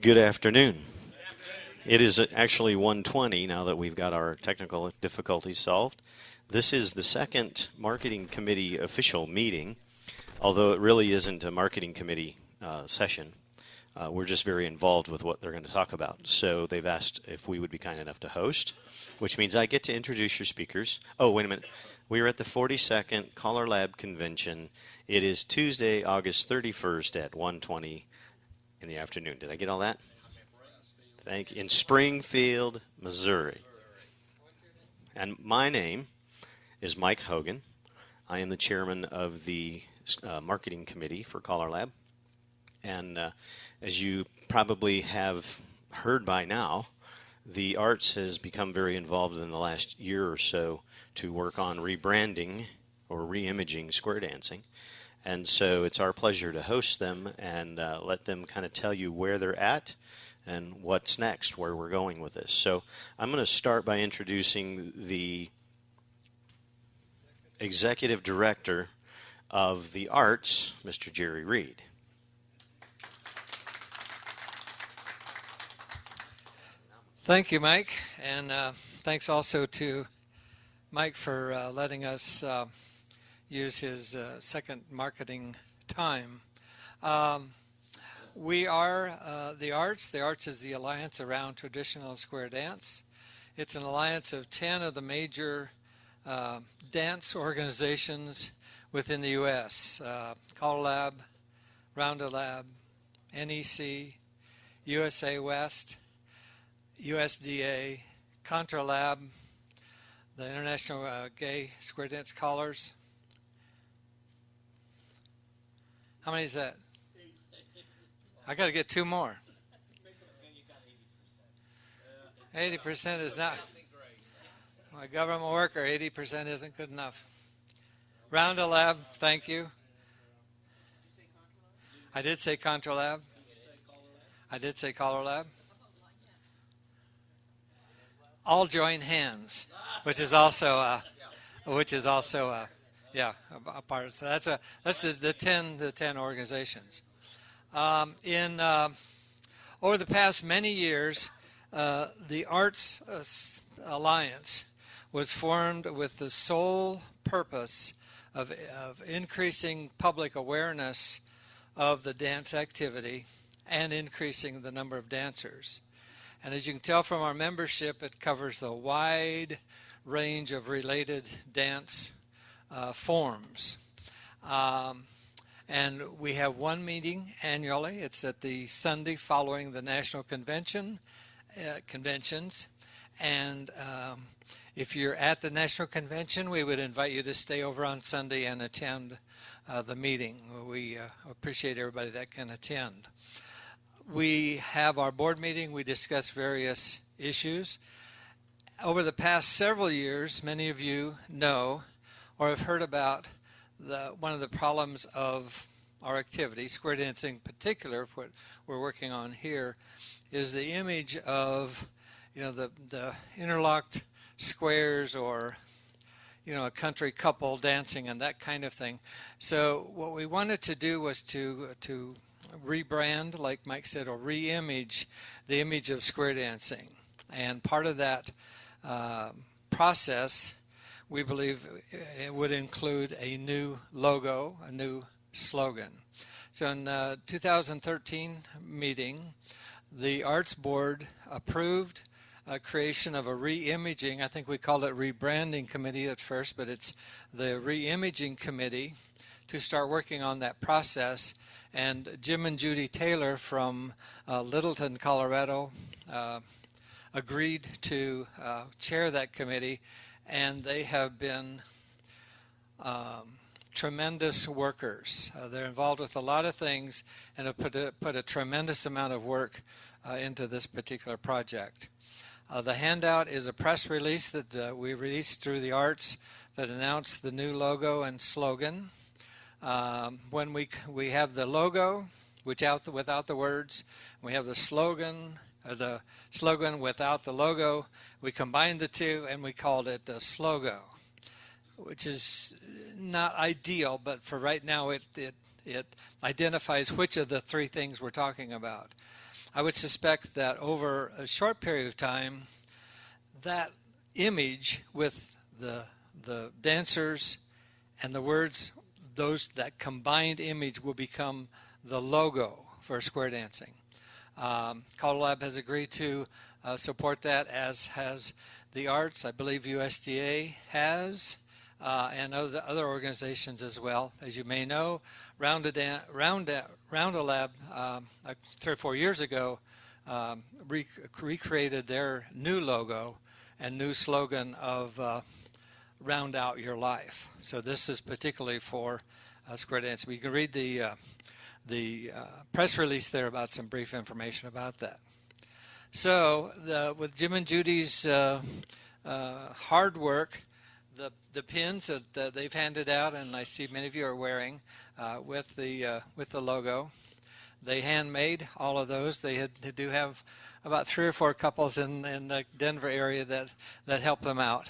Good afternoon. It is actually 1:20 now that we've got our technical difficulties solved. This is the second Marketing Committee official meeting, although it really isn't a Marketing Committee session. We're just very involved with what they're going to talk about. So they've asked if we would be kind enough to host, which means I get to introduce your speakers. Oh, wait a minute. We are at the 42nd CALLERLAB Convention. It is Tuesday, August 31st at 1:20 in the afternoon. Did I get all that? Thank you. In Springfield, Missouri. And my name is Mike Hogan. I am the chairman of the Marketing Committee for CALLERLAB. And as you probably have heard by now, the arts has become very involved in the last year or so to work on rebranding or re-imaging square dancing. And so it's our pleasure to host them and let them kind of tell you where they're at and what's next, where we're going with this. So I'm going to start by introducing the Executive Director of the Arts, Mr. Jerry Reed. Thank you, Mike, and thanks also to Mike for letting us use his second marketing time. We are the Arts. The Arts is the Alliance Around Traditional Square Dance. It's an alliance of 10 of the major dance organizations within the U.S. CALLERLAB, Roundalab, NEC, USA West, USDA, CONTRALAB, the International Gay Square Dance Callers. How many is that? I got to get two more. 80% is not. My government worker, 80% isn't good enough. Roundalab, thank you. I did say CONTRALAB. I did say CALLERLAB. All join hands, which is also a part of. So that's the 10 organizations. Over the past many years, the Arts Alliance was formed with the sole purpose of increasing public awareness of the dance activity and increasing the number of dancers. And as you can tell from our membership, it covers a wide range of related dance forms. And we have one meeting annually. It's at the Sunday following the National Conventions. And if you're at the National Convention, we would invite you to stay over on Sunday and attend the meeting. We appreciate everybody that can attend. We have our board meeting. We discuss various issues. Over the past several years, many of you know or have heard about one of the problems of our activity, square dancing in particular, what we're working on here, is the image of, the interlocked squares or, a country couple dancing and that kind of thing. So what we wanted to do was to rebrand, like Mike said, or re-image the image of square dancing. And part of that process, we believe, it would include a new logo, a new slogan. So in 2013 meeting, the Arts Board approved a creation of a re-imaging, I think we called it rebranding committee at first, but it's the re-imaging committee to start working on that process. And Jim and Judy Taylor from Littleton, Colorado, agreed to chair that committee, and they have been tremendous workers. They're involved with a lot of things and have put a tremendous amount of work into this particular project. The handout is a press release that we released through the Arts that announced the new logo and slogan. When we have the logo without the words, we have the slogan without the logo. We combined the two and we called it the Slogo, which is not ideal, but for right now it identifies which of the three things we're talking about. I would suspect that over a short period of time, that image with the dancers and the words, that combined image will become the logo for square dancing. CALLERLAB has agreed to support that, as has the arts. I believe USDA has, and other organizations as well. As you may know, Roundalab 3 or 4 years ago recreated their new logo and new slogan of "Round Out Your Life." So this is particularly for square dancing. You can read the press release there about some brief information about that. So with Jim and Judy's hard work, the pins that they've handed out, and I see many of you are wearing with the logo, they handmade all of those. They do have about 3 or 4 couples in the Denver area that help them out,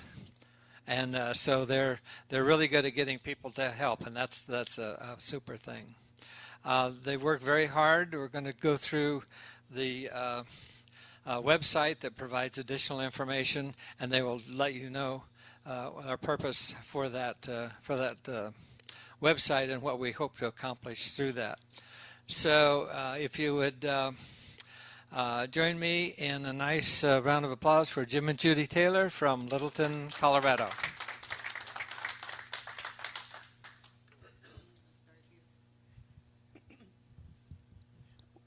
and so they're really good at getting people to help, and that's a super thing. They work very hard. We're going to go through the website that provides additional information, and they will let you know our purpose for that website and what we hope to accomplish through that. So if you would join me in a nice round of applause for Jim and Judy Taylor from Littleton, Colorado.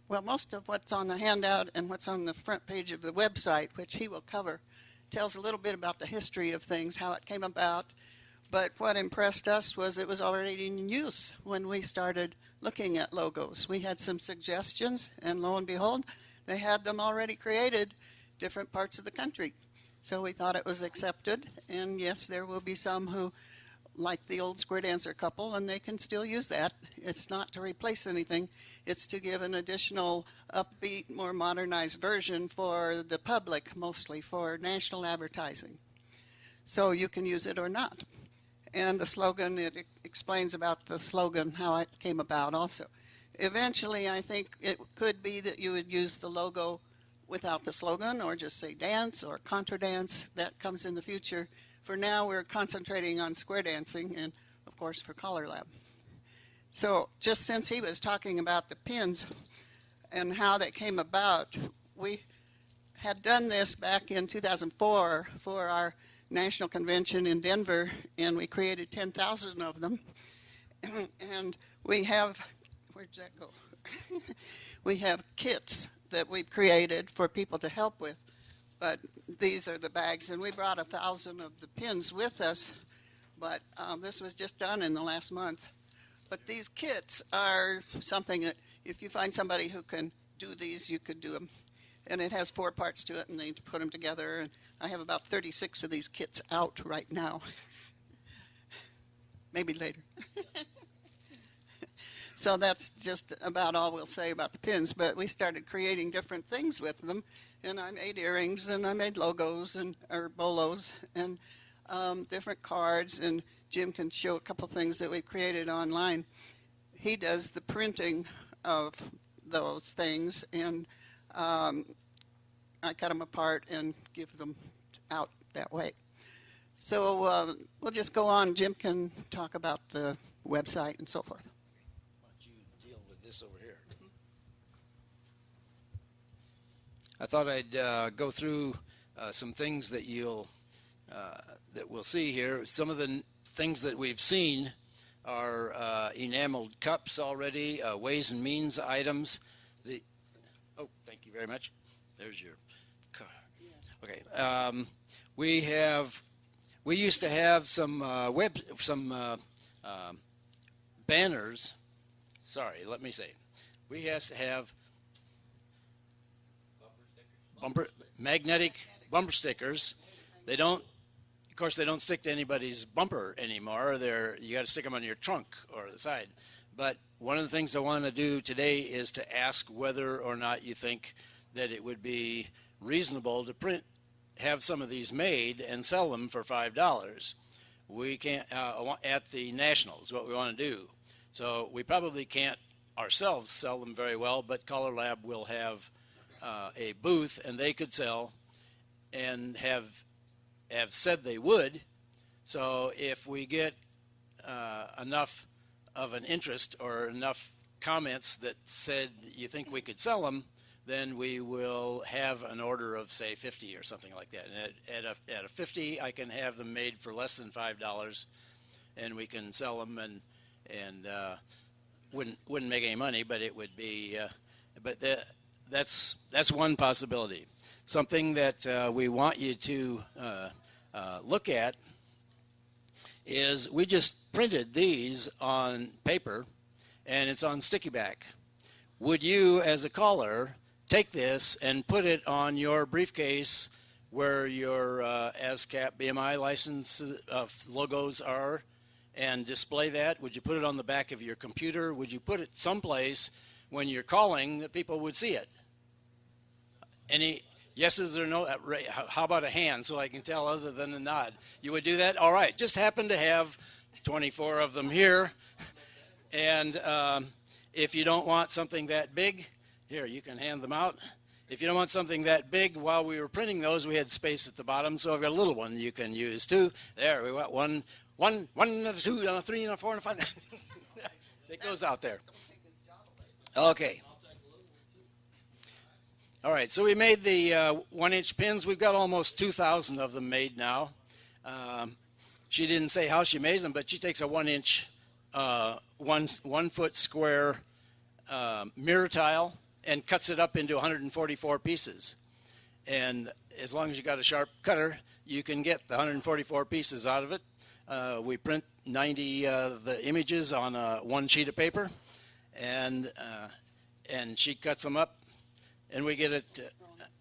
Well, most of what's on the handout and what's on the front page of the website, which he will cover, tells a little bit about the history of things, how it came about. But what impressed us was it was already in use when we started looking at logos. We had some suggestions, and lo and behold, they had them already created different parts of the country. So we thought it was accepted, and yes, there will be some who like the old square dancer couple, and they can still use that. It's not to replace anything. It's to give an additional upbeat, more modernized version for the public, mostly for national advertising. So you can use it or not. And the slogan, it explains about the slogan, how it came about also. Eventually, I think it could be that you would use the logo without the slogan, or just say dance or contra dance. That comes in the future. For now, we're concentrating on square dancing and, of course, for CALLERLAB. So just since he was talking about the pins and how they came about, we had done this back in 2004 for our national convention in Denver, and we created 10,000 of them. And we have, where'd that go? We have kits that we've created for people to help with. But these are the bags, and we brought 1,000 of the pins with us, but this was just done in the last month. But these kits are something that if you find somebody who can do these, you could do them. And it has 4 parts to it, and they put them together. And I have about 36 of these kits out right now. Maybe later. So that's just about all we'll say about the pins. But we started creating different things with them. And I made earrings, and I made logos, or bolos, and different cards. And Jim can show a couple things that we created online. He does the printing of those things, and I cut them apart and give them out that way. So we'll just go on. Jim can talk about the website and so forth. Why don't you deal with this over here? I thought I'd go through some things that that we'll see here. Some of the things that we've seen are enameled cups already, ways and means items. Oh, thank you very much. There's your car. Okay. We used to have some banners. Sorry, let me say. We used to have magnetic bumper stickers. They don't, of course, they don't stick to anybody's bumper anymore. You got to stick them on your trunk or the side. But one of the things I want to do today is to ask whether or not you think that it would be reasonable to have some of these made and sell them for $5. We can't at the National is what we want to do. So we probably can't ourselves sell them very well, but CALLERLAB will have a booth, and they could sell, and have said they would. So if we get enough of an interest or enough comments that said you think we could sell them, then we will have an order of, say, 50 or something like that. And at a 50, I can have them made for less than $5, and we can sell them, and wouldn't make any money, but it would be. But that's one possibility. Something that we want you to look at is we just printed these on paper, and it's on sticky back. Would you, as a caller, take this and put it on your briefcase where your ASCAP BMI license logos are, and display that? Would you put it on the back of your computer? Would you put it someplace when you're calling that people would see it? Any yeses or no? How about a hand so I can tell other than a nod? You would do that? All right. Just happen to have 24 of them here. And if you don't want something that big, here, you can hand them out. If you don't want something that big, while we were printing those, we had space at the bottom, so I've got a little one you can use too. There, we got one, and a 2, and a 3, and a 4, and a 5. Take those out there. Okay. All right, so we made the 1-inch pins. We've got almost 2,000 of them made now. She didn't say how she makes them, but she takes a 1-inch, 1 foot square mirror tile and cuts it up into 144 pieces. And as long as you got a sharp cutter, you can get the 144 pieces out of it. We print 90 of the images on one sheet of paper, and she cuts them up, and we get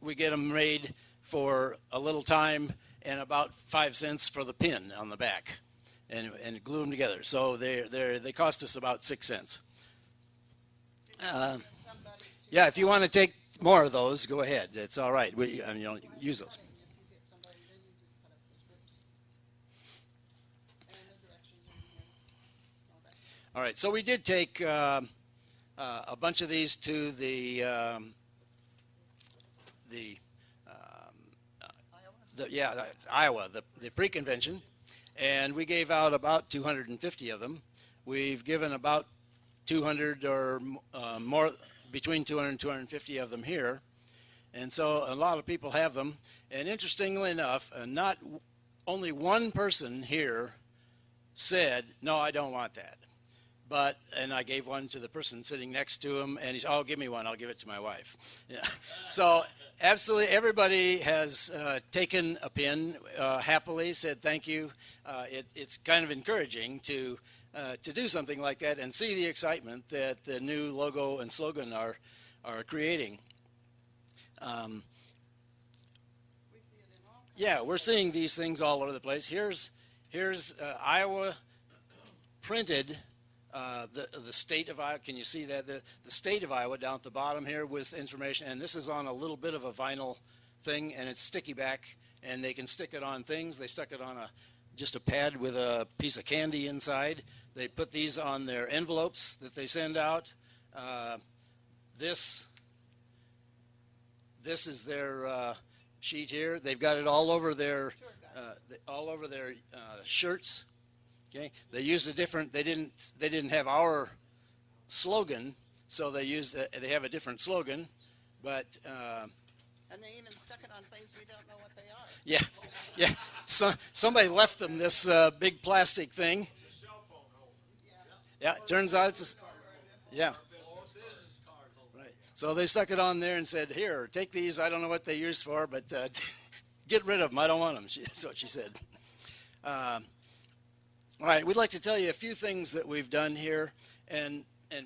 them made for a little time and about 5 cents for the pin on the back, and glue them together. So they cost us about 6 cents. Yeah, if you want to take more of those, go ahead. It's all right. Use those. All right, so we did take a bunch of these to the Iowa, the pre-convention, and we gave out about 250 of them. We've given about 200 or more, between 200 and 250 of them here, and so a lot of people have them. And interestingly enough, not only one person here said, "No, I don't want that." And I gave one to the person sitting next to him, and he said, "Oh, give me one. I'll give it to my wife." Yeah. So absolutely everybody has taken a pin happily, said thank you. It's kind of encouraging to do something like that and see the excitement that the new logo and slogan are creating. Yeah, we're seeing these things all over the place. Here's Iowa printed. The state of Iowa, can you see that? The state of Iowa down at the bottom here with information, and this is on a little bit of a vinyl thing, and it's sticky back, and they can stick it on things. They stuck it on just a pad with a piece of candy inside. They put these on their envelopes that they send out. This is their sheet here. They've got it all over their shirts. Okay, they used a different. They didn't have our slogan, so they have a different slogan, but. And they even stuck it on things we don't know what they are. Yeah. So somebody left them this big plastic thing. Yeah. It turns out it's yeah. Right. So they stuck it on there and said, "Here, take these. I don't know what they used for, but get rid of them. I don't want them." That's what she said. All right, we'd like to tell you a few things that we've done here, and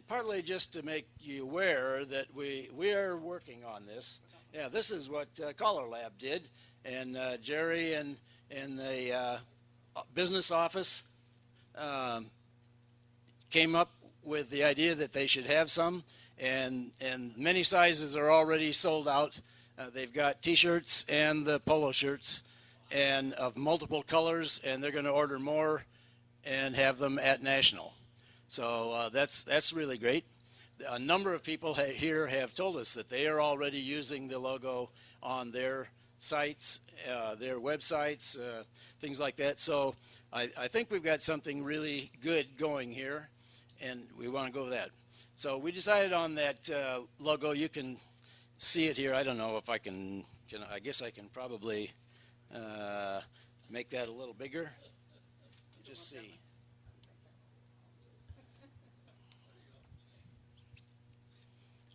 partly just to make you aware that we are working on this. Yeah, this is what CALLERLAB did, and Jerry and the business office came up with the idea that they should have some, and many sizes are already sold out. They've got T-shirts and the polo shirts, and of multiple colors, and they're going to order more and have them at National. So that's really great. a number of people here have told us that they are already using the logo on their sites, their websites, things like that. So I think we've got something really good going here, and we want to go with that. So we decided on that logo. You can see it here. I don't know if I can I guess I can probably make that a little bigger. Just see.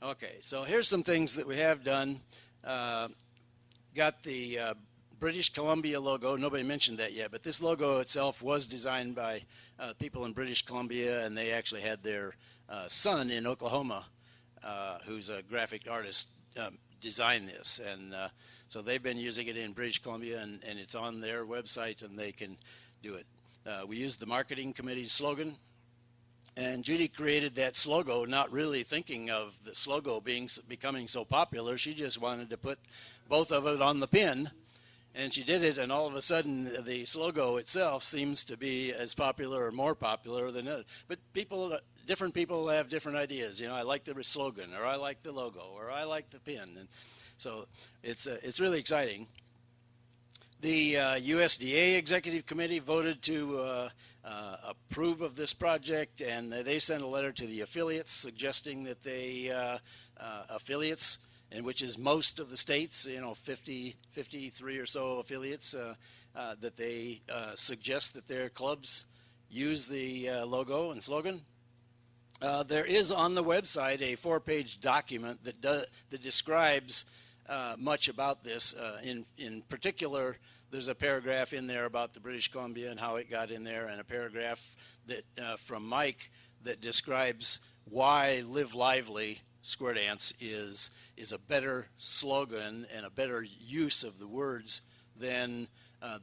Okay, so here's some things that we have done. Got the British Columbia logo. Nobody mentioned that yet, but this logo itself was designed by people in British Columbia, and they actually had their son in Oklahoma, who's a graphic artist, design this. And so they've been using it in British Columbia, and it's on their website, and they can do it. We used the marketing committee's slogan. And Judy created that slogan not really thinking of the slogan becoming so popular. She just wanted to put both of it on the pin, and she did it, and all of a sudden the slogan itself seems to be as popular or more popular than it. But different people have different ideas. You know, I like the slogan, or I like the logo, or I like the pin, and so it's really exciting. The USDA Executive Committee voted to approve of this project, and they sent a letter to the affiliates suggesting that they affiliates, and which is most of the states, 53 or so affiliates, that they suggest that their clubs use the logo and slogan. There is on the website a 4-page document that describes much about this. In particular, there's a paragraph in there about the British Columbia and how it got in there, and a paragraph that from Mike that describes why Live Lively Square Dance is a better slogan and a better use of the words than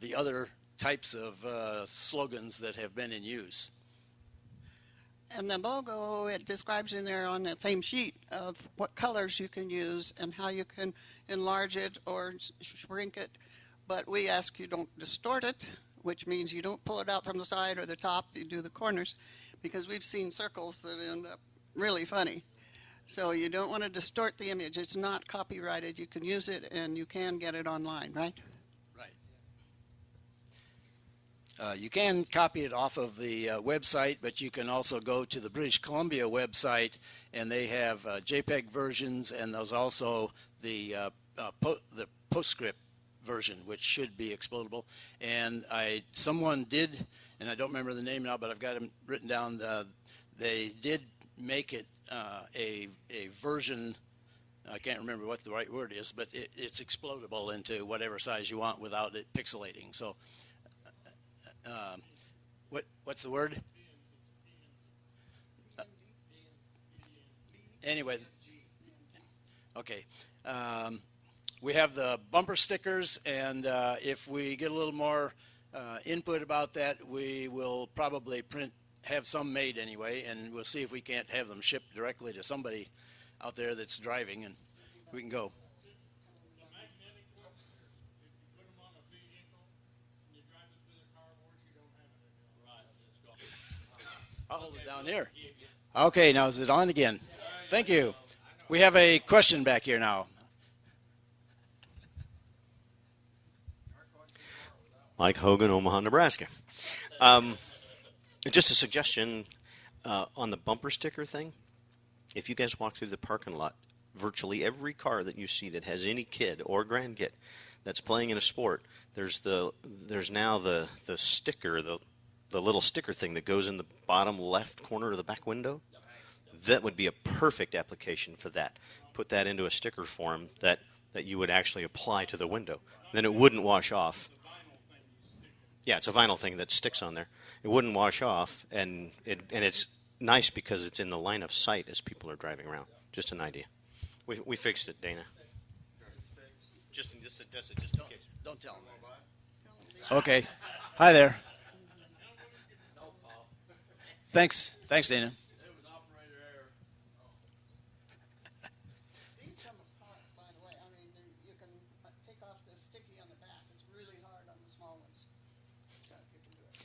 the other types of slogans that have been in use. And the logo, it describes in there on that same sheet of what colors you can use and how you can enlarge it or shrink it. But we ask you don't distort it, which means you don't pull it out from the side or the top, you do the corners, because we've seen circles that end up really funny. So you don't want to distort the image. It's not copyrighted. You can use it, and you can get it online, right? Right. You can copy it off of the website, but you can also go to the British Columbia website, and they have JPEG versions, and there's also the PostScript version, which should be explodable. And someone did, and I don't remember the name now, but I've got them written down. They did make it a version. I can't remember what the right word is, but it's explodable into whatever size you want without it pixelating. So, what's the word? Anyway, okay. We have the bumper stickers, and if we get a little more input about that, we will probably have some made anyway, and we'll see if we can't have them shipped directly to somebody out there that's driving, and we can go. I'll hold it down here. Okay, now is it on again? Thank you. We have a question back here now. Mike Hogan, Omaha, Nebraska. Just a suggestion on the bumper sticker thing. If you guys walk through the parking lot, virtually every car that you see that has any kid or grandkid that's playing in a sport, there's now the sticker, the little sticker thing that goes in the bottom left corner of the back window. That would be a perfect application for that. Put that into a sticker form that you would actually apply to the window. Then it wouldn't wash off. Yeah, it's a vinyl thing that sticks on there. It wouldn't wash off, and it's nice because it's in the line of sight as people are driving around. Just an idea. We fixed it, Dana. Just in case. Don't tell them. Okay. Hi there. Thanks, Dana.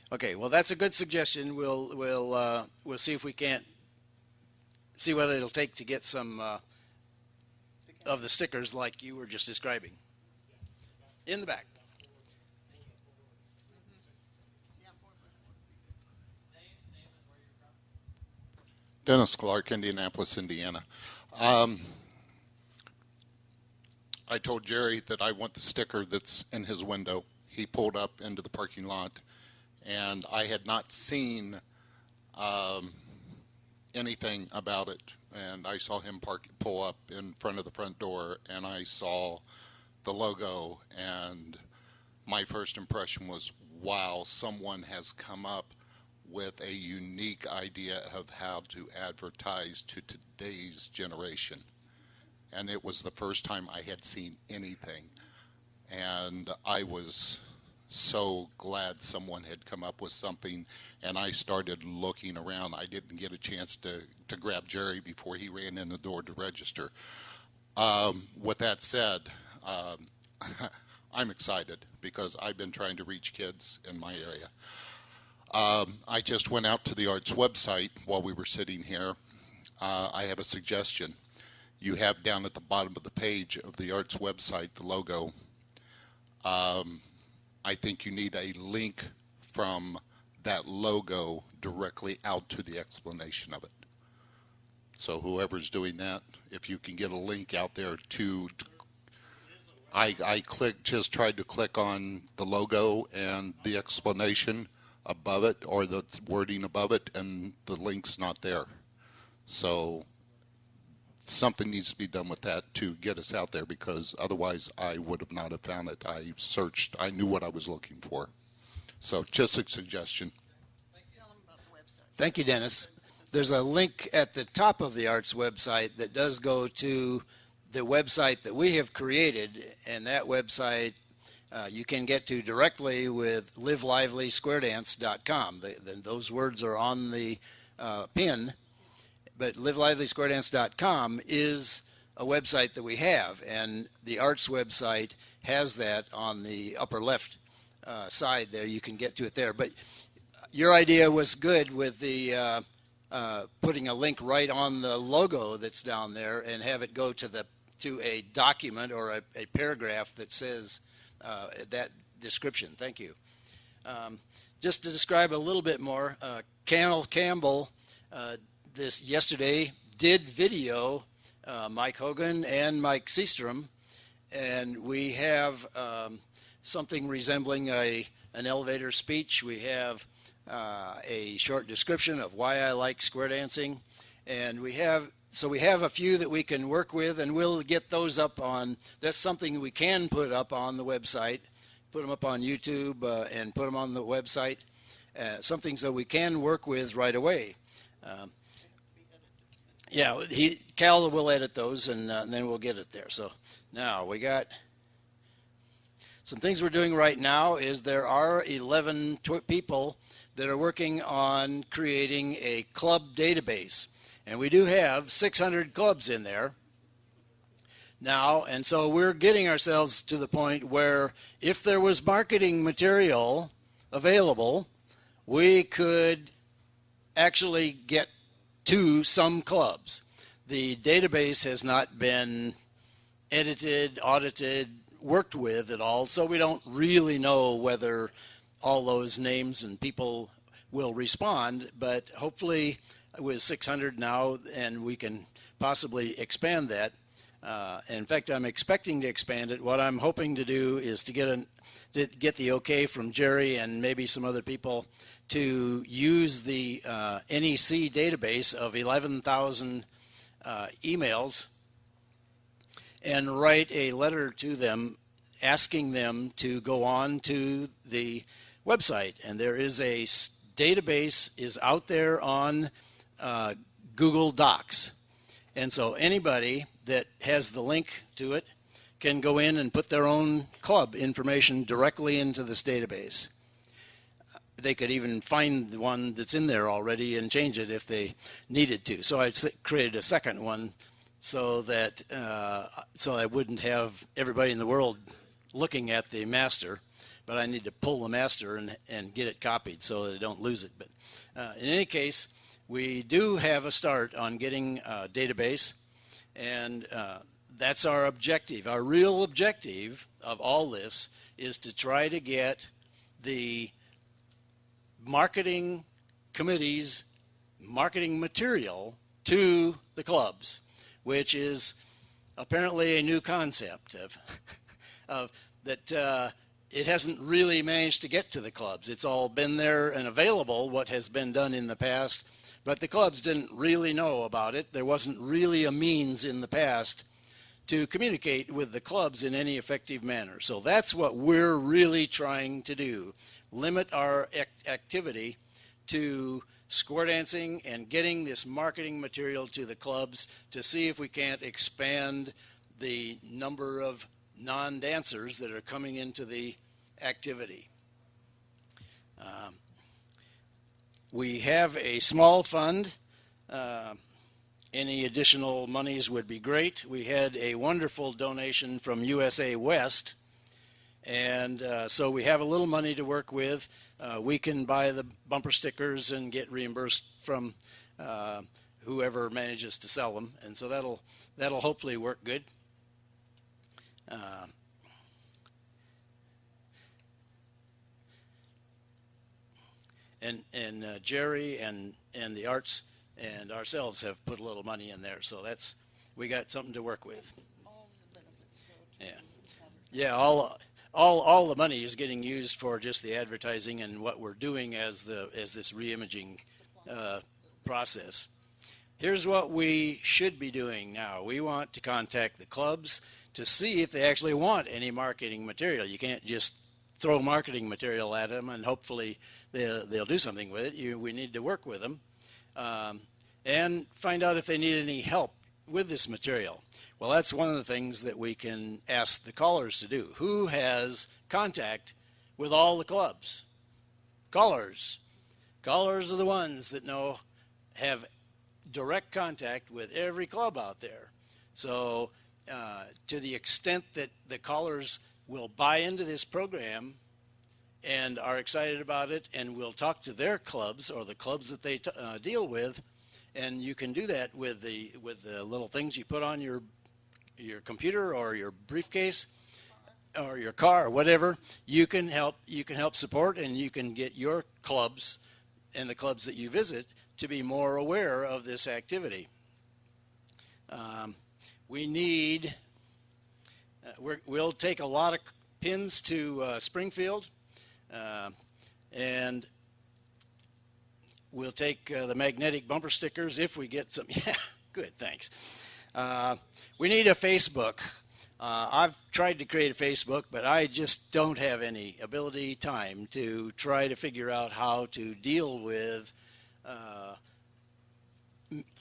Okay, well, that's a good suggestion. We'll see if we can't see what it'll take to get some of the stickers like you were just describing. In the back. Dennis Clark, Indianapolis, Indiana. I told Jerry that I want the sticker that's in his window. He pulled up into the parking lot, and I had not seen anything about it. And I saw him pull up in front of the front door, and I saw the logo, and my first impression was, wow, someone has come up with a unique idea of how to advertise to today's generation. And it was the first time I had seen anything. And I was so glad someone had come up with something, and I started looking around. I didn't get a chance to grab Jerry before he ran in the door to register. With that said, I'm excited because I've been trying to reach kids in my area. I just went out to the Arts website while we were sitting here. I have a suggestion. You have down at the bottom of the page of the Arts website the logo. I think you need a link from that logo directly out to the explanation of it. So whoever's doing that, if you can get a link out there to, I just tried to click on the logo and the explanation above it, or the wording above it, and the link's not there. So something needs to be done with that to get us out there, because otherwise I would have not have found it. I searched, I knew what I was looking for. So just a suggestion. Thank you, Dennis. There's a link at the top of the Arts website that does go to the website that we have created, and that website you can get to directly with livelively.squaredance.com. Those words are on the pin, but livelively.squaredance.com is a website that we have, and the Arts website has that on the upper left side there. You can get to it there. But your idea was good with the putting a link right on the logo that's down there and have it go to a document or a paragraph that says that description. Thank you. Just to describe a little bit more, Campbell this yesterday did video Mike Hogan and Mike Seastrom, and we have something resembling an elevator speech. We have a short description of why I like square dancing, and we have a few that we can work with, and we'll get those up on. That's something we can put up on the website, put them up on YouTube, and put them on the website. Something so we can work with right away. Yeah, Cal will edit those, and then we'll get it there. So now we got some things we're doing right now. Is there are 11 people that are working on creating a club database. And we do have 600 clubs in there now, and so we're getting ourselves to the point where if there was marketing material available, we could actually get to some clubs. The database has not been edited, audited, worked with at all, so we don't really know whether all those names and people will respond, but hopefully with 600 now, and we can possibly expand that. In fact, I'm expecting to expand it. What I'm hoping to do is to get the okay from Jerry and maybe some other people to use the NEC database of 11,000 emails and write a letter to them asking them to go on to the website. And there is a database is out there on Google Docs, and so anybody that has the link to it can go in and put their own club information directly into this database. They could even find the one that's in there already and change it if they needed to. So I created a second one so that I wouldn't have everybody in the world looking at the master, but I need to pull the master and get it copied so that I don't lose it. But in any case, we do have a start on getting a database, and that's our objective. Our real objective of all this is to try to get the marketing committee's marketing material to the clubs, which is apparently a new concept of that it hasn't really managed to get to the clubs. It's all been there and available, what has been done in the past, but the clubs didn't really know about it. There wasn't really a means in the past to communicate with the clubs in any effective manner. So that's what we're really trying to do, limit our activity to square dancing and getting this marketing material to the clubs to see if we can't expand the number of non-dancers that are coming into the activity. We have a small fund. Any additional monies would be great. We had a wonderful donation from USA West, and so we have a little money to work with. We can buy the bumper stickers and get reimbursed from whoever manages to sell them, and so that'll hopefully work good. And Jerry and the arts and ourselves have put a little money in there, so we got something to work with. Yeah. All the money is getting used for just the advertising and what we're doing as this reimaging process. Here's what we should be doing now. We want to contact the clubs to see if they actually want any marketing material. You can't just throw marketing material at them and hopefully they'll do something with it. We need to work with them and find out if they need any help with this material. Well, that's one of the things that we can ask the callers to do. Who has contact with all the clubs? Callers. Callers are the ones that have direct contact with every club out there. So to the extent that the callers will buy into this program and are excited about it and will talk to their clubs or the clubs that they deal with, and you can do that with the little things you put on your computer or your briefcase or your car or whatever. You can help support, and you can get your clubs and the clubs that you visit to be more aware of this activity. We'll take a lot of pins to Springfield, and we'll take the magnetic bumper stickers if we get some. Yeah, good, thanks. We need a Facebook. I've tried to create a Facebook, but I just don't have any time to try to figure out how to deal with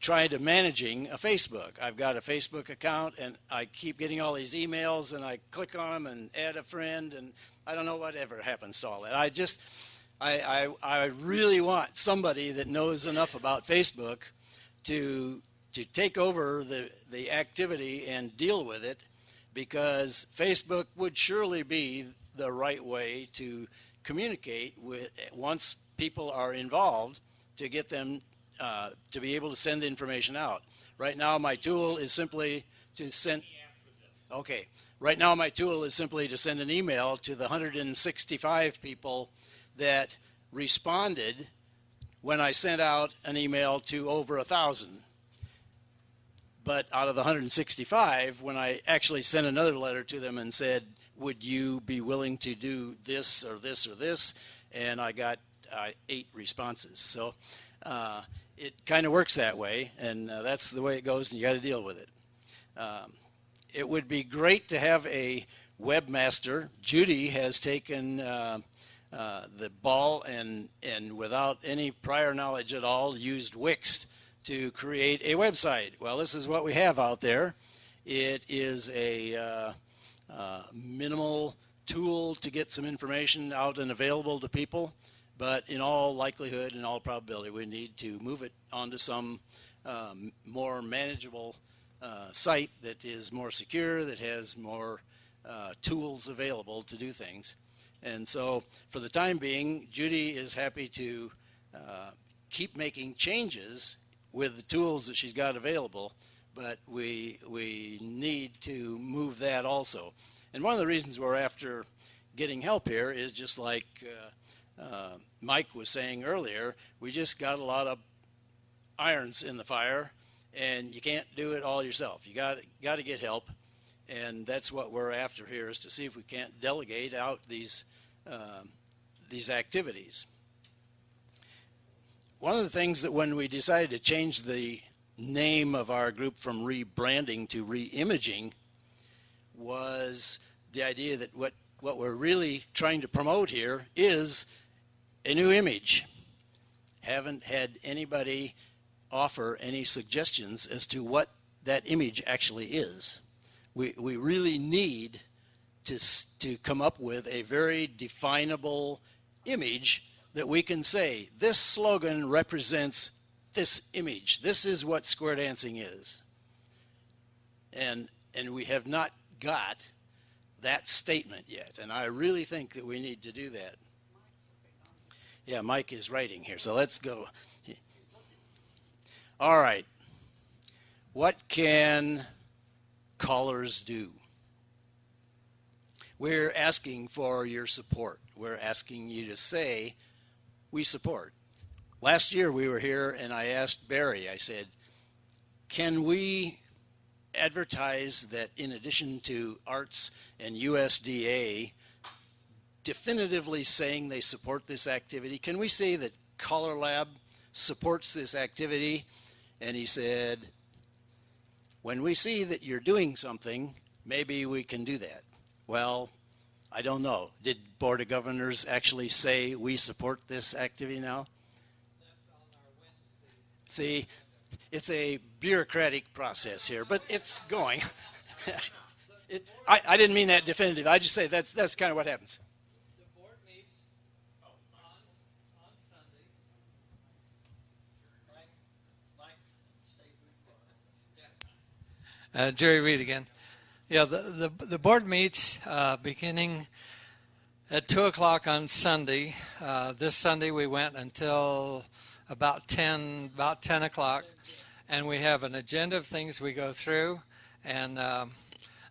trying to managing a Facebook. I've got a Facebook account, and I keep getting all these emails, and I click on them and add a friend, and I don't know whatever happens to all that. I really want somebody that knows enough about Facebook to take over the activity and deal with it, because Facebook would surely be the right way to communicate with once people are involved, to get them to be able to send information out. Right now my tool is simply to send Right now my tool is simply to send an email to the 165 people that responded when I sent out an email to over 1,000. But out of the 165, when I actually sent another letter to them and said, would you be willing to do this or this or this? And I got 8 responses. So it kind of works that way, and that's the way it goes, and you got to deal with it. It would be great to have a webmaster. Judy has taken the ball and without any prior knowledge at all used Wix to create a website. Well, this is what we have out there. It is a minimal tool to get some information out and available to people, but in all likelihood and all probability, we need to move it onto some more manageable site that is more secure, that has more tools available to do things. And so for the time being, Judy is happy to keep making changes with the tools that she's got available, but we need to move that also. And one of the reasons we're after getting help here is just like Mike was saying earlier, we just got a lot of irons in the fire, and you can't do it all yourself. You got to get help, and that's what we're after here, is to see if we can't delegate out these activities. One of the things that when we decided to change the name of our group from rebranding to re-imaging was the idea that what we're really trying to promote here is a new image. Haven't had anybody offer any suggestions as to what that image actually is. We really need to come up with a very definable image that we can say, this slogan represents this image. This is what square dancing is. And we have not got that statement yet. And I really think that we need to do that. Yeah, Mike is writing here, so let's go. All right. What can callers do? We're asking for your support. We're asking you to say, we support. Last year we were here and I asked Barry, I said, can we advertise that in addition to arts and USDA definitively saying they support this activity, can we say that CALLERLAB supports this activity? And he said, when we see that you're doing something, maybe we can do that. Well, I don't know. Did Board of Governors actually say we support this activity now? That's on our Wednesday. See, it's a bureaucratic process here, but it's going. I didn't mean that definitive. I just say that's kind of what happens. The board meets on Sunday. Jerry Reed again. Yeah, the board meets beginning at 2 o'clock on Sunday. This Sunday we went until about 10 o'clock, and we have an agenda of things we go through, and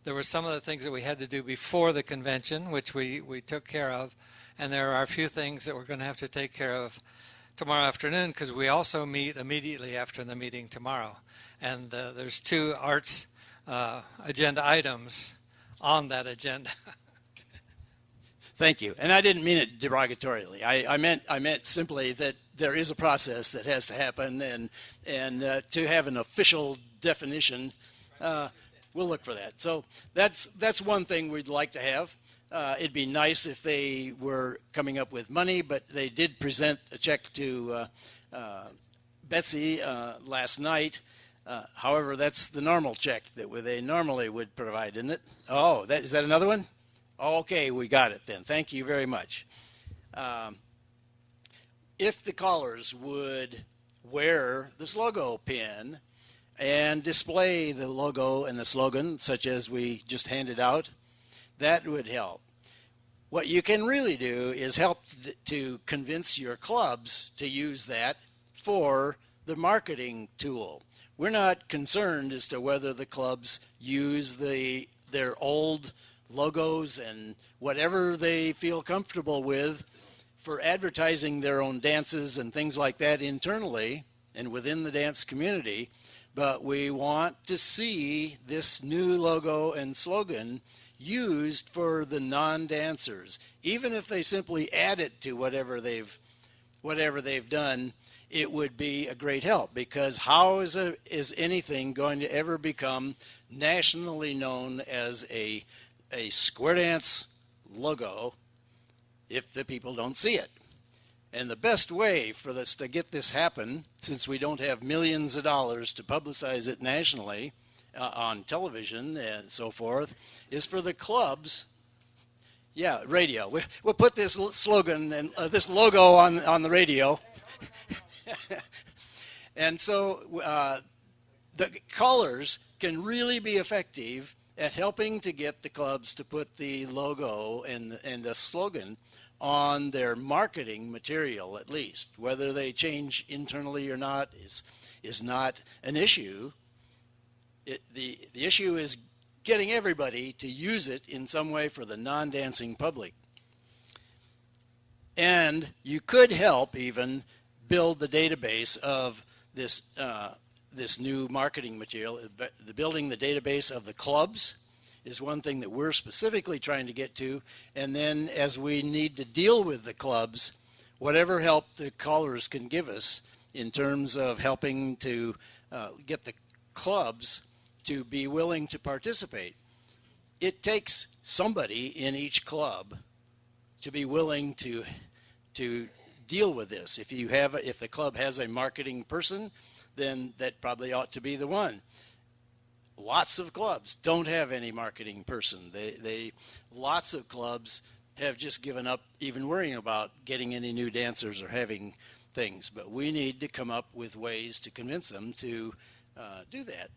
there were some of the things that we had to do before the convention, which we took care of, and there are a few things that we're going to have to take care of tomorrow afternoon, because we also meet immediately after the meeting tomorrow, and there's 2 arts agenda items on that agenda. Thank you. And I didn't mean it derogatorily. I meant simply that there is a process that has to happen, and to have an official definition, we'll look for that. So that's one thing we'd like to have. It'd be nice if they were coming up with money, but they did present a check to Betsy last night. However, that's the normal check that they normally would provide, isn't it? Oh, is that another one? Okay, we got it then. Thank you very much. If the callers would wear this logo pin and display the logo and the slogan, such as we just handed out, that would help. What you can really do is help to convince your clubs to use that for the marketing tool. We're not concerned as to whether the clubs use their old logos and whatever they feel comfortable with for advertising their own dances and things like that internally and within the dance community, but we want to see this new logo and slogan used for the non-dancers. Even if they simply add it to whatever they've done, it would be a great help, because how is anything going to ever become nationally known as a square dance logo if the people don't see it? And the best way for us to get this happen, since we don't have millions of dollars to publicize it nationally on television and so forth, is for the clubs. Yeah, radio. We'll put this slogan and this logo on the radio. And so the callers can really be effective at helping to get the clubs to put the logo and the slogan on their marketing material, at least. Whether they change internally or not is not an issue. The issue is getting everybody to use it in some way for the non-dancing public. And you could help even build the database of this this new marketing material. Building the database of the clubs is one thing that we're specifically trying to get to. And then as we need to deal with the clubs, whatever help the callers can give us in terms of helping to get the clubs to be willing to participate. It takes somebody in each club to be willing to deal with this. If the club has a marketing person, then that probably ought to be the one. Lots of clubs don't have any marketing person. Lots of clubs have just given up even worrying about getting any new dancers or having things. But we need to come up with ways to convince them to do that.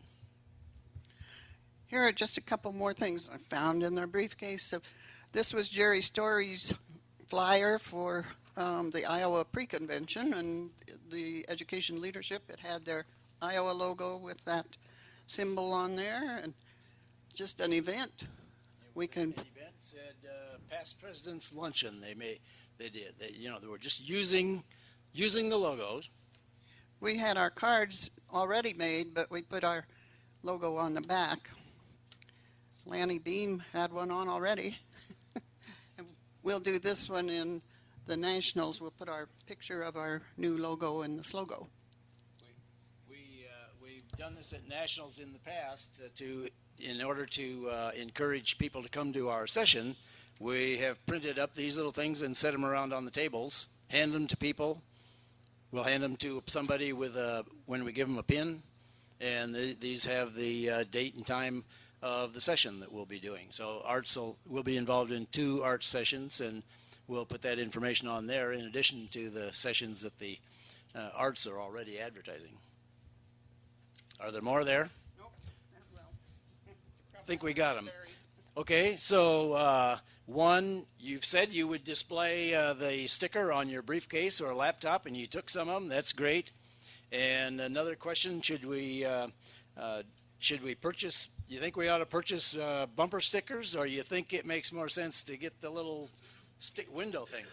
Here are just a couple more things I found in their briefcase. So this was Jerry Story's flyer for the Iowa pre-convention and the education leadership. It had their Iowa logo with that symbol on there, and just an event. We can. An event said past presidents luncheon. They were just using the logos. We had our cards already made, but we put our logo on the back. Lanny Beam had one on already. And we'll do this one in the Nationals. We'll put our picture of our new logo in the slogan. We've done this at Nationals in the past in order to encourage people to come to our session. We have printed up these little things and set them around on the tables, hand them to people. We'll hand them to somebody when we give them a pin, and these have the date and time of the session that we'll be doing. So Arts will be involved in 2 art sessions, and we'll put that information on there in addition to the sessions that the Arts are already advertising. Are there more there? Nope. Well, I think we got them. Okay, so one, you've said you would display the sticker on your briefcase or laptop, and you took some of them. That's great. And another question, should we purchase, you think we ought to purchase bumper stickers, or you think it makes more sense to get the little window thing?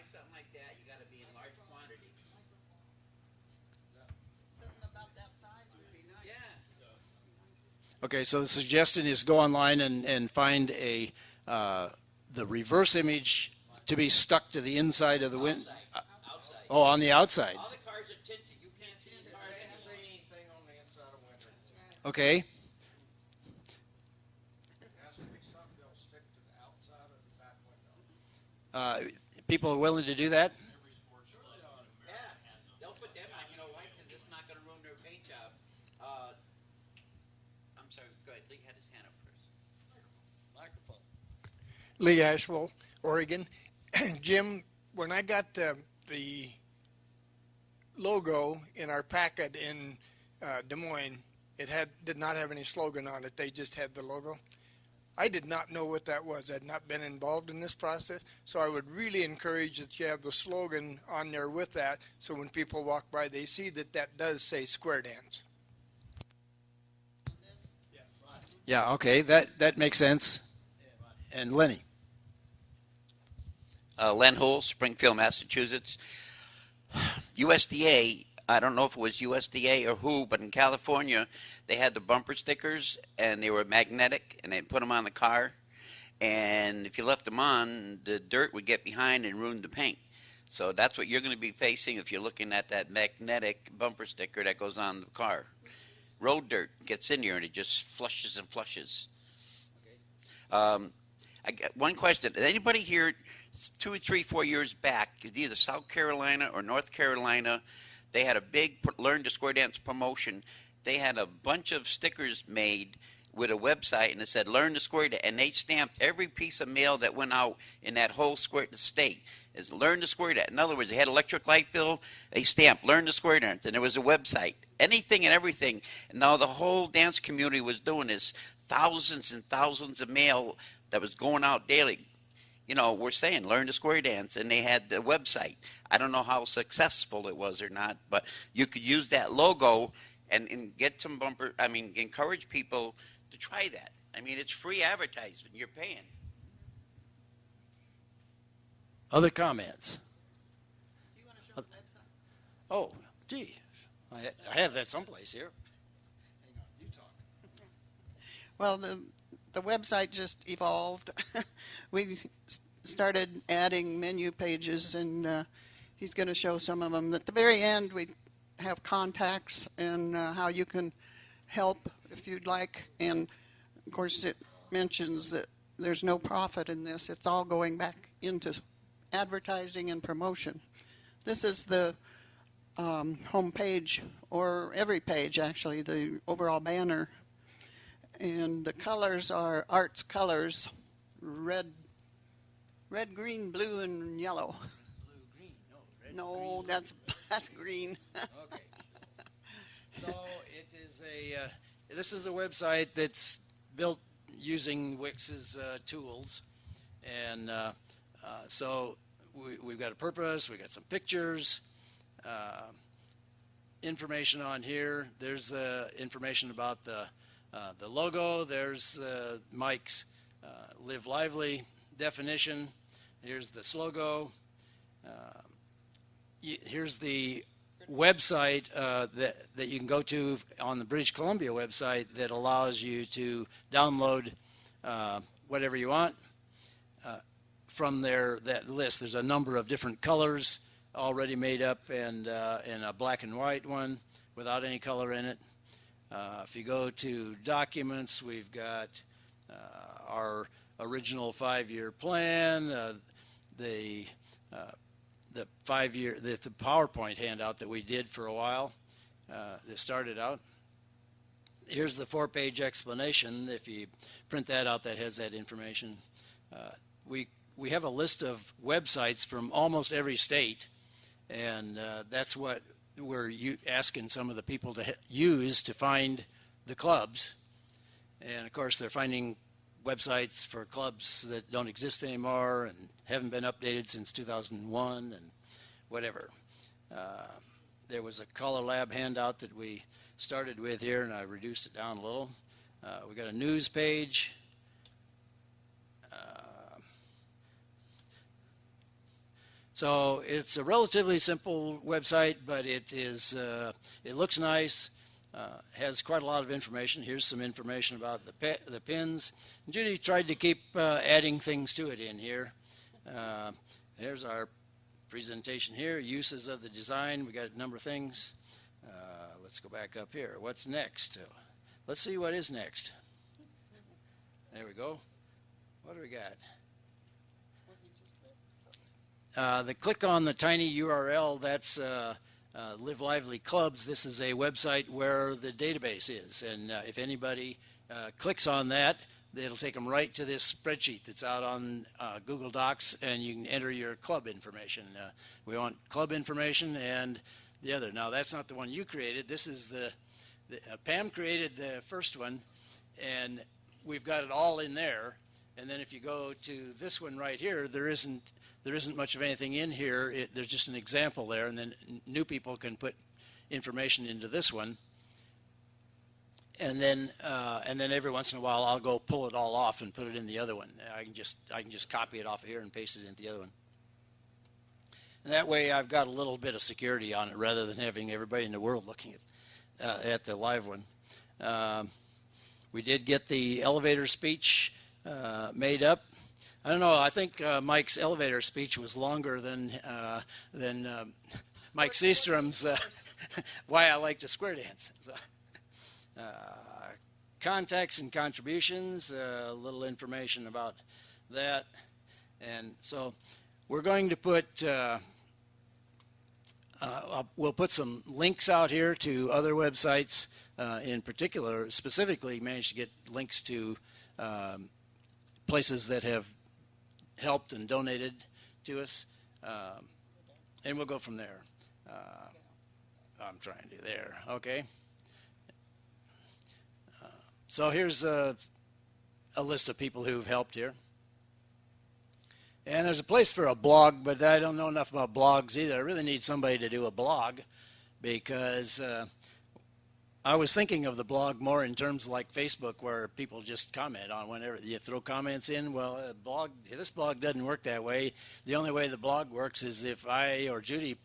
Something like that, you got to be in large quantity. something about that size would be nice. Yeah. Okay, so the suggestion is go online and find the reverse image to be stuck to the inside of the window. Outside. Oh, on the outside. All the cars are tinted. You can't see the car. You can't see anything on the inside of windows. Okay. It has to be something that'll stick to the outside of the back window. People are willing to do that? Yeah. They'll put them on. You know why? Because it's not going to ruin their paint job. I'm sorry. Go ahead. Lee had his hand up first. Microphone. Lee Asheville, Oregon. Jim, when I got the logo in our packet in Des Moines, it did not have any slogan on it. They just had the logo. I did not know what that was. I had not been involved in this process, so I would really encourage that you have the slogan on there with that, so when people walk by, they see that does say Square Dance. Yeah, okay, that makes sense. And Lenny? Len Hull, Springfield, Massachusetts. USDA, I don't know if it was USDA or who, but in California, they had the bumper stickers, and they were magnetic, and they put them on the car. And if you left them on, the dirt would get behind and ruin the paint. So that's what you're going to be facing if you're looking at that magnetic bumper sticker that goes on the car. road dirt gets in here and it just flushes and flushes. I got one question. Did anybody here 2, 3, 4 years back, either South Carolina or North Carolina, they had a big Learn to Square Dance promotion. They had a bunch of stickers made with a website, and it said Learn to Square Dance, and they stamped every piece of mail that went out in that whole state as Learn to Square Dance. In other words, they had electric light bill, they stamped Learn to Square Dance, and there was a website, anything and everything. And now the whole dance community was doing this, thousands and thousands of mail that was going out daily. You know, we're saying Learn to Square Dance, and they had the website. I don't know how successful it was or not, but you could use that logo and get some encourage people to try that. I mean, it's free advertisement. You're paying. Other comments? Do you want to show the website? Oh, gee, I have that someplace here. Hang on, you talk. Well, the website just evolved. We started adding menu pages, and he's going to show some of them. At the very end, we have contacts and how you can help if you'd like. And, of course, it mentions that there's no profit in this. It's all going back into advertising and promotion. This is the home page, or every page, actually, the overall banner. And the colors are Arts colors, red, green, blue, and yellow. Blue, green, no, red, No, green, that's green. Okay. So it is this is a website that's built using Wix's tools, and so we've got a purpose. We've got some pictures, information on here. There's the information about the logo. There's Mike's Live Lively definition. Here's the slogan. Here's the website that you can go to on the British Columbia website that allows you to download whatever you want from that list. There's a number of different colors already made up, and a black and white one without any color in it. If you go to documents, we've got our original 5-year plan, the 5-year, the PowerPoint handout that we did for a while that started out. Here's the 4-page explanation. If you print that out, that has that information. We have a list of websites from almost every state, and that's what we're asking some of the people to use to find the clubs. And of course, they're finding websites for clubs that don't exist anymore and haven't been updated since 2001 and whatever. There was a CALLERLAB handout that we started with here, and I reduced it down a little. We got a news page. So it's a relatively simple website, but it looks nice, has quite a lot of information. Here's some information about the pins. And Judy tried to keep adding things to it in here. Here's our presentation here, uses of the design. We got a number of things. Let's go back up here. What's next? Let's see what is next. There we go. What do we got? The click on the tiny URL, that's Live Lively Clubs. This is a website where the database is, and if anybody clicks on that, it'll take them right to this spreadsheet that's out on Google Docs, and you can enter your club information. We want club information and the other. Now, that's not the one you created. This is Pam created the first one, and we've got it all in there. And then if you go to this one right here, there isn't much of anything in here. There's just an example there, and then new people can put information into this one. And then every once in a while, I'll go pull it all off and put it in the other one. I can just copy it off of here and paste it into the other one. And that way, I've got a little bit of security on it rather than having everybody in the world looking at the live one. We did get the elevator speech made up. I don't know. I think Mike's elevator speech was longer than Mike Seastrom's "Why I Like to Square Dance." So, Contacts and contributions, a little information about that. And so we're going to put, we'll put some links out here to other websites. In particular, specifically managed to get links to places that have helped and donated to us. And we'll go from there. I'm trying to do there. Okay. So here's a list of people who've helped here. And there's a place for a blog, but I don't know enough about blogs either. I really need somebody to do a blog because I was thinking of the blog more in terms like Facebook, where people just comment on whenever you throw comments in. Well, this blog doesn't work that way. The only way the blog works is if I or Judy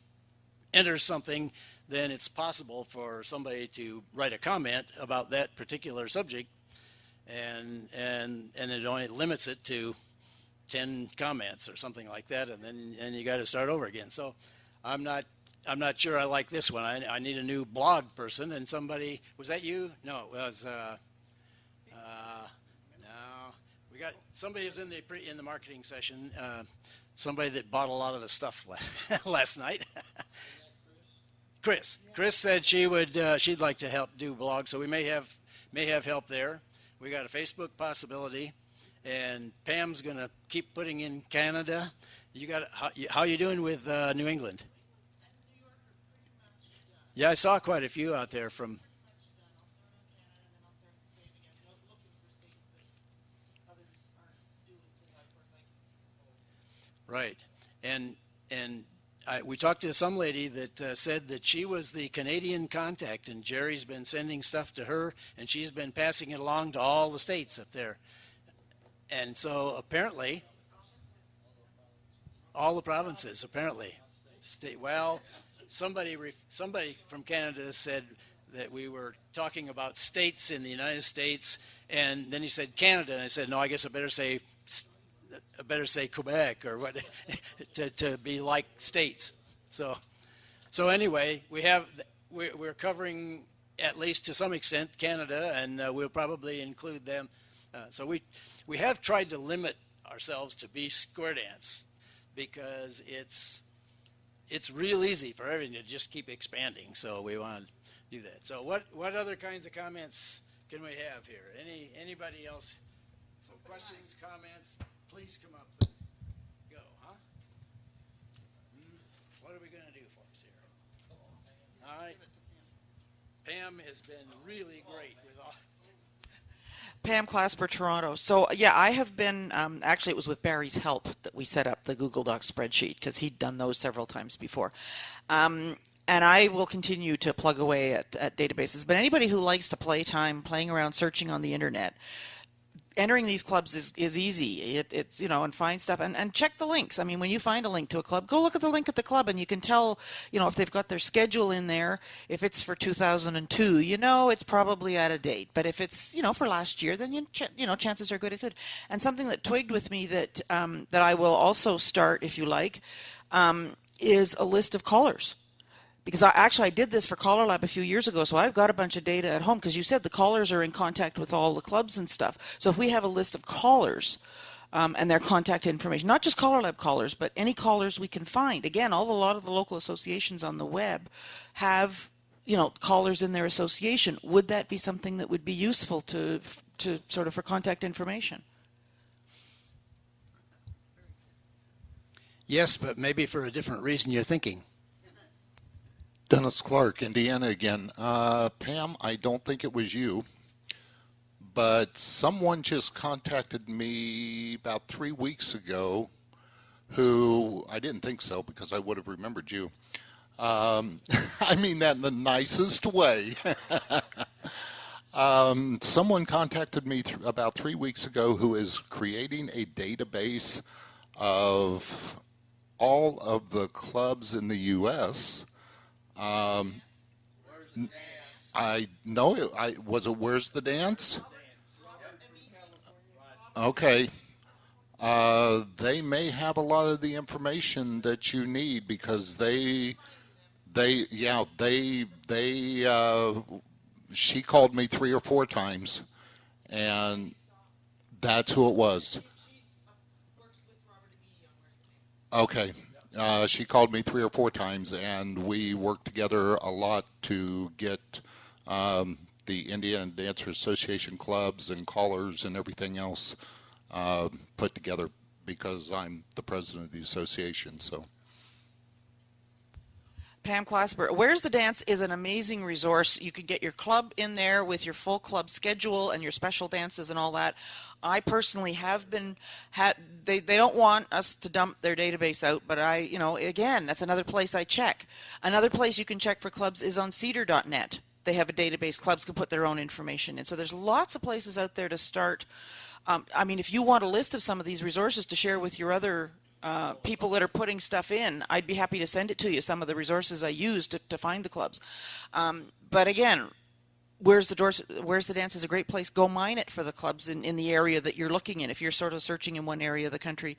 enters something, then it's possible for somebody to write a comment about that particular subject, and it only limits it to 10 comments or something like that, and then you got to start over again. So I'm not sure I like this one. I need a new blog person, and somebody, was that you? No, it was no. We got somebody who's in the marketing session. Somebody that bought a lot of the stuff last night. Chris said she'd like to help do blogs, so we may have help there. We got a Facebook possibility, and Pam's going to keep putting in Canada. You got how you doing with New England? Yeah, I saw quite a few out there from. Right, and we talked to some lady that said that she was the Canadian contact, and Jerry's been sending stuff to her, and she's been passing it along to all the states up there. And so apparently, all the provinces apparently. Well, somebody from Canada said that we were talking about states in the United States, and then he said Canada, and I said, no, I guess I better say Quebec or what to be like states. So anyway, we're covering at least to some extent Canada, and we'll probably include them. So we have tried to limit ourselves to be square dance because it's real easy for everything to just keep expanding. So we want to do that. So what other kinds of comments can we have here? Anybody else? Some questions, comments? Please come up and go, huh? What are we going to do for us here? All right. Pam has been really great with all. Pam Clasper, Toronto. So, yeah, I have been, actually it was with Barry's help that we set up the Google Docs spreadsheet because he'd done those several times before. And I will continue to plug away at databases. But anybody who likes to play time playing around, searching on the internet, entering these clubs is easy. It's and find stuff and check the links. I mean, when you find a link to a club, go look at the link at the club, and you can tell, if they've got their schedule in there. If it's for 2002, it's probably out of date. But if it's for last year, then chances are good it could. And something that twigged with me that I will also start, if you like, is a list of callers. Because I did this for CALLERLAB a few years ago, so I've got a bunch of data at home, because you said the callers are in contact with all the clubs and stuff. So if we have a list of callers and their contact information, not just CALLERLAB callers, but any callers we can find. Again, a lot of the local associations on the web have, callers in their association. Would that be something that would be useful to sort of for contact information? Yes, but maybe for a different reason you're thinking. Dennis Clark, Indiana again. Pam, I don't think it was you, but someone just contacted me about 3 weeks ago who, I didn't think so because I would have remembered you. I mean that in the nicest way. Someone contacted me about 3 weeks ago who is creating a database of all of the clubs in the U.S. I know it. Was it Where's the Dance? Okay. They may have a lot of the information that you need because they she called me 3 or 4 times, and that's who it was. Okay. She called me 3 or 4 times, and we worked together a lot to get the Indiana Dancer Association clubs and callers and everything else put together, because I'm the president of the association. So, Pam Clasper, Where's the Dance is an amazing resource. You can get your club in there with your full club schedule and your special dances and all that. I personally have been, they don't want us to dump their database out, but again, that's another place I check. Another place you can check for clubs is on cedar.net. They have a database. Clubs can put their own information in. So there's lots of places out there to start. If you want a list of some of these resources to share with your other people that are putting stuff in, I'd be happy to send it to you, some of the resources I use to find the clubs. But again, Where's the Dance is a great place. Go mine it for the clubs in the area that you're looking in. If you're sort of searching in one area of the country,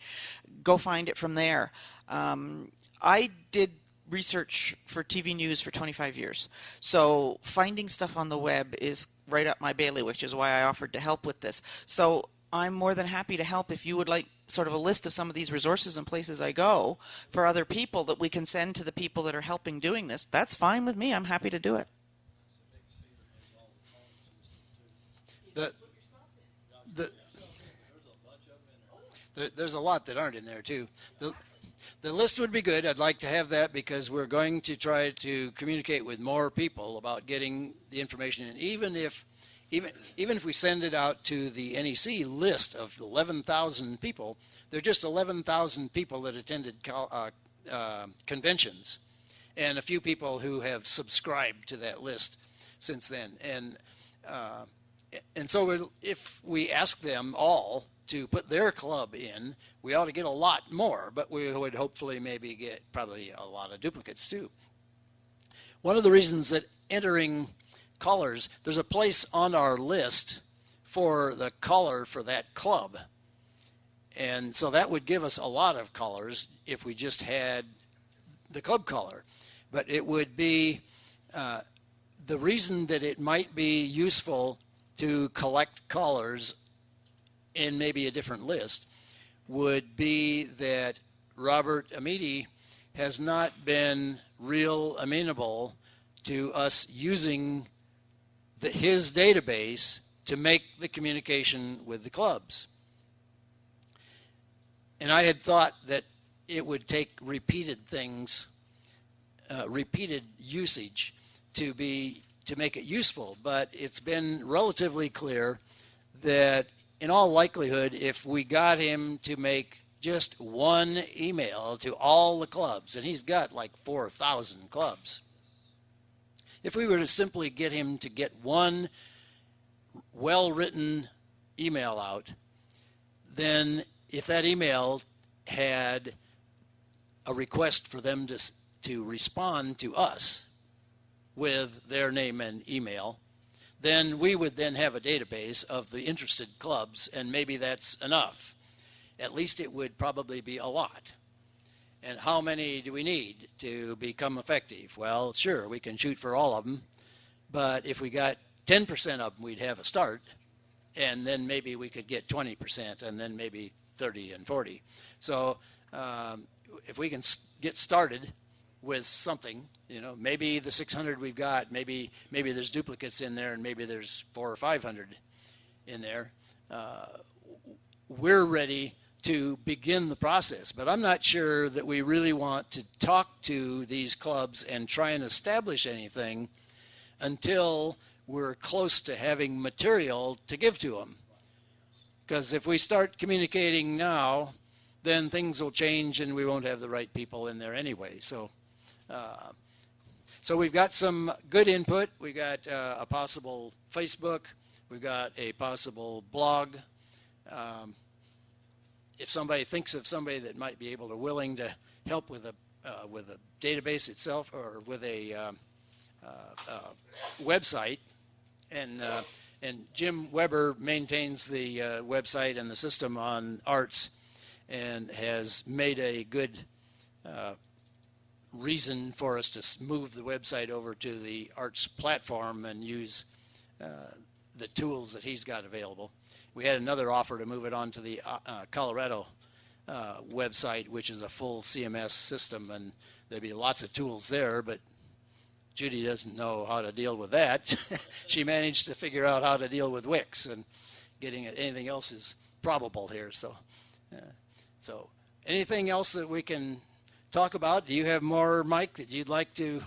go find it from there. I did research for TV news for 25 years. So finding stuff on the web is right up my bailiwick, which is why I offered to help with this. So I'm more than happy to help if you would like sort of a list of some of these resources and places I go for other people that we can send to the people that are helping doing this. That's fine with me. I'm happy to do it. There's a lot that aren't in there, too. The list would be good. I'd like to have that, because we're going to try to communicate with more people about getting the information in. Even if we send it out to the NEC list of 11,000 people, there are just 11,000 people that attended conventions, and a few people who have subscribed to that list since then. And so if we ask them all to put their club in, we ought to get a lot more, but we would hopefully maybe get probably a lot of duplicates too. One of the reasons that entering callers, there's a place on our list for the caller for that club. And so that would give us a lot of callers if we just had the club caller. But it would be the reason that it might be useful to collect callers in maybe a different list would be that Robert Amiti has not been real amenable to us using his database to make the communication with the clubs. And I had thought that it would take repeated things, repeated usage to make it useful, but it's been relatively clear that in all likelihood, if we got him to make just one email to all the clubs, and he's got like 4,000 clubs, if we were to simply get him to get one well-written email out, then if that email had a request for them to respond to us with their name and email, then we would then have a database of the interested clubs, and maybe that's enough. At least it would probably be a lot. And how many do we need to become effective? Well, sure, we can shoot for all of them, but if we got 10% of them, we'd have a start, and then maybe we could get 20%, and then maybe 30 and 40. So if we can get started with something, maybe the 600 we've got, maybe there's duplicates in there, and maybe there's 400 or 500 in there. We're ready to begin the process, but I'm not sure that we really want to talk to these clubs and try and establish anything until we're close to having material to give to them. Because if we start communicating now, then things will change and we won't have the right people in there anyway. So we've got some good input. We've got a possible Facebook. We've got a possible blog. If somebody thinks of somebody that might be willing to help with a database itself, or with a website, and Jim Weber maintains the website and the system on Arts, and has made a good reason for us to move the website over to the Arts platform and use the tools that he's got available. We had another offer to move it onto the Colorado website, which is a full CMS system, and there'd be lots of tools there, but Judy doesn't know how to deal with that. She managed to figure out how to deal with Wix, and getting it, anything else is probable here. So anything else that we can talk about? Do you have more, Mike, that you'd like to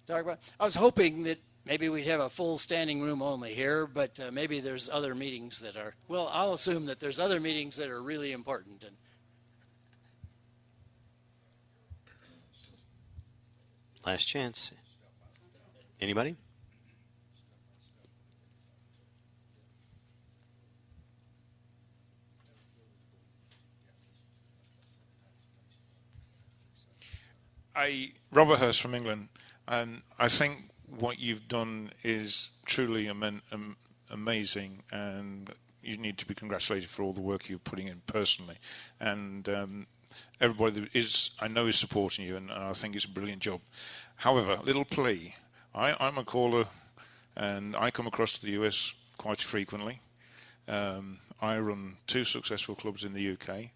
talk about? I was hoping that maybe we'd have a full standing room only here, but maybe there's other meetings that are, well, I'll assume that there's other meetings that are really important. And last chance. Anybody? Robert Hurst from England. I think what you've done is truly amazing, and you need to be congratulated for all the work you're putting in personally. And everybody that I know is supporting you, and I think it's a brilliant job. However, little plea. I'm a caller, and I come across to the US quite frequently. I run 2 successful clubs in the UK.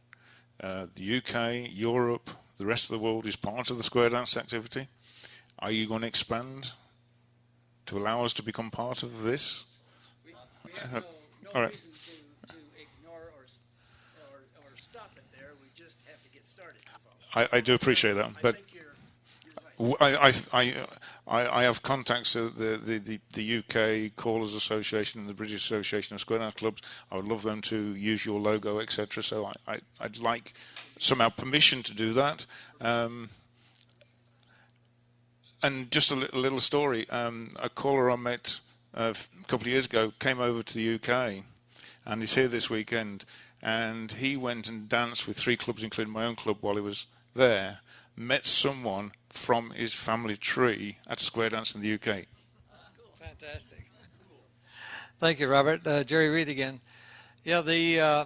The UK, Europe, the rest of the world is part of the Square Dance activity. Are you going to expand to allow us to become part of this? we have no right. reason to ignore or stop it there. We just have to get started. That's all. I do appreciate that, but I have contacts at the UK Callers Association and the British Association of Square Dance Clubs. I would love them to use your logo, etc. So I'd like somehow permission to do that. And just a little story. A caller I met a couple of years ago came over to the UK, and he's here this weekend. And he went and danced with 3 clubs, including my own club, while he was there. Met someone from his family tree at a square dance in the UK. Fantastic. Thank you, Robert. Jerry Reed again. Yeah, the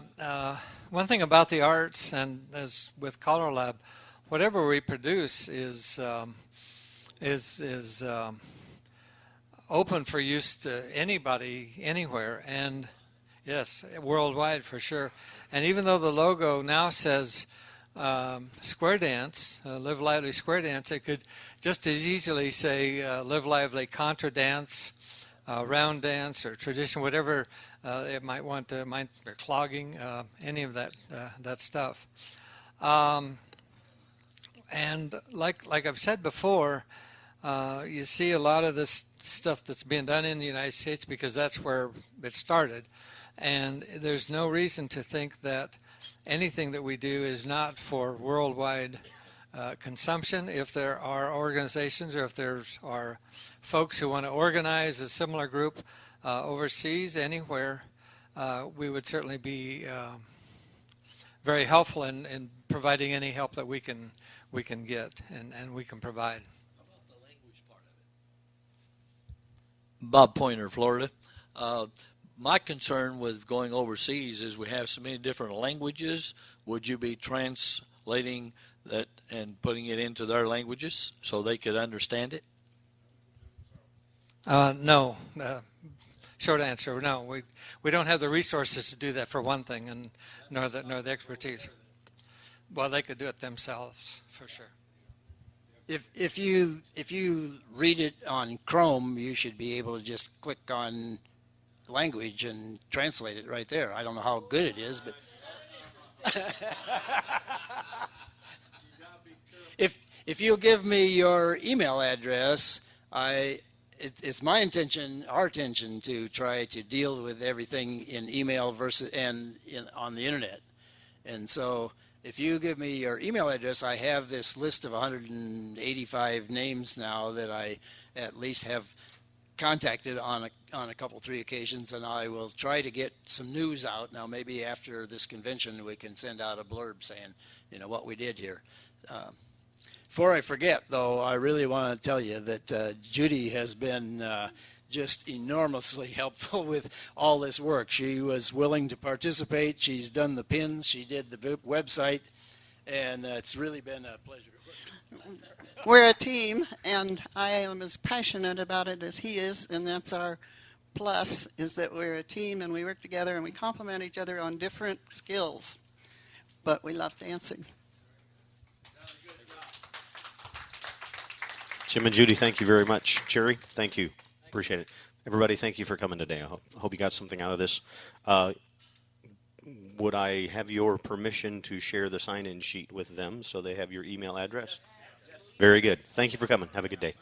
one thing about the arts, and as with CALLERLAB, whatever we produce is open for use to anybody, anywhere, and yes, worldwide for sure. And even though the logo now says Square Dance, Live Lively Square Dance, it could just as easily say Live Lively Contra Dance, Round Dance, or Tradition, whatever it might want to, or clogging, any of that stuff. And like I've said before, you see a lot of this stuff that's being done in the United States because that's where it started. And there's no reason to think that anything that we do is not for worldwide consumption. If there are organizations or if there are folks who want to organize a similar group overseas, anywhere, we would certainly be very helpful in providing any help that we can get and we can provide. How about the language part of it? Bob Pointer, Florida. My concern with going overseas is we have so many different languages. Would you be translating that and putting it into their languages so they could understand it? No. Short answer, no. We don't have the resources to do that, for one thing, and nor the expertise. Well, they could do it themselves, for sure. If you read it on Chrome, you should be able to just click on language and translate it right there. I don't know how good it is, but if you'll give me your email address, it's my intention, our intention, to try to deal with everything in email versus on the internet. And so if you give me your email address, I have this list of 185 names now that I at least have contacted on a couple, 3 occasions, and I will try to get some news out. Now, maybe after this convention, we can send out a blurb saying, what we did here. Before I forget, though, I really want to tell you that Judy has been just enormously helpful with all this work. She was willing to participate. She's done the pins. She did the website, and it's really been a pleasure to work with her. We're a team, and I am as passionate about it as he is, and that's our plus is that we're a team and we work together and we complement each other on different skills. But we love dancing. Jim and Judy, thank you very much. Cherry, thank you. Appreciate it. Everybody, thank you for coming today. I hope you got something out of this. Would I have your permission to share the sign-in sheet with them so they have your email address? Very good. Thank you for coming. Have a good day.